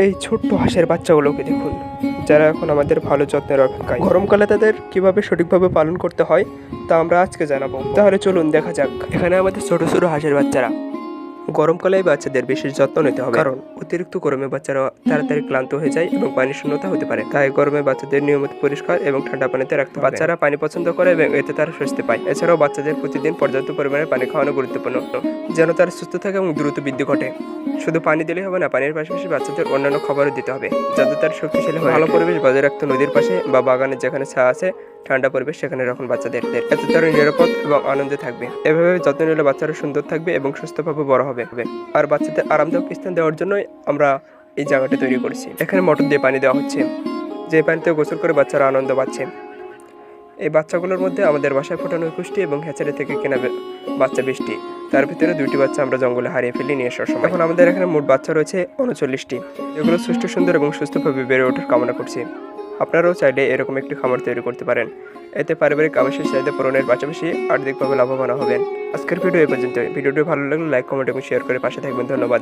এই ছোট্ট হাঁসের বাচ্চাগুলোকে দেখুন, যারা এখন আমাদের ভালো যত্নের অপেক্ষায়। গরমকালে তাদের কিভাবে সঠিকভাবে পালন করতে হয় তা আমরা আজকে জানাবো। তাহলে চলুন দেখা যাক। এখানে আমাদের ছোট ছোট হাঁসের বাচ্চারা। গরমকালে বাচ্চাদের বিশেষ যত্ন নিতে হবে, কারণ অতিরিক্ত গরমে বাচ্চারা তাড়াতাড়ি ক্লান্ত হয়ে যায় এবং পানি শূন্যতা হতে পারে। তাই গরমে বাচ্চাদের নিয়মিত পরিষ্কার এবং ঠান্ডা পানিতে রাখতে হবে। বাচ্চারা পানি পছন্দ করে এবং এতে তারা স্বস্তি পায়। এছাড়াও বাচ্চাদের প্রতিদিন পর্যাপ্ত পরিমাণে পানি খাওয়ানো গুরুত্বপূর্ণ, যেন তারা সুস্থ থাকে এবং দ্রুত বৃদ্ধি ঘটে। শুধু পানি দিলেই হবে না, পানির পাশাপাশি বাচ্চাদের অন্যান্য খাবারও দিতে হবে, যাতে তারা শক্তিশালী হয়। ভালো পরিবেশ বজায় রাখতে নদীর পাশে বা বাগানের যেখানে ছায়া আছে, ঠান্ডা পরিবেশ সেখানে রাখুন বাচ্চাদের। এতে তারা নিরাপদ এবং আনন্দে থাকবে। এভাবে যত্ন নিলে বাচ্চারা সুন্দর থাকবে এবং সুস্থভাবে বড় হবে। আর বাচ্চাদের আরামদায়ক স্থান দেওয়ার জন্যই আমরা এই জায়গাটা তৈরি করেছি। এখানে মোটর দিয়ে পানি দেওয়া হচ্ছে, যে পানিতে গোসল করে বাচ্চারা আনন্দ পাচ্ছে। এই বাচ্চাগুলোর মধ্যে আমাদের বাসায় ফোটানো 21টি এবং হ্যাচারি থেকে কেনা বাচ্চা 20টি। তার ভিতরে 2টি বাচ্চা আমরা জঙ্গলে হারিয়ে ফেলি নিয়ে আসার সময়। এখন আমাদের এখানে মোট বাচ্চা রয়েছে 39টি, যেগুলো সুষ্ঠু, সুন্দর এবং সুস্থভাবে বেড়ে ওঠার কামনা করছি। আপনারাও চাইলে এরকম একটি খামার তৈরি করতে পারেন। এতে পারিবারিক আবাসের চাহিদা পূরণের পাশাপাশি আর্থিকভাবে লাভবান হবেন। আজকের ভিডিও এই পর্যন্ত। ভিডিওটি ভালো লাগলে লাইক, কমেন্ট এবং শেয়ার করে পাশে থাকবেন। ধন্যবাদ।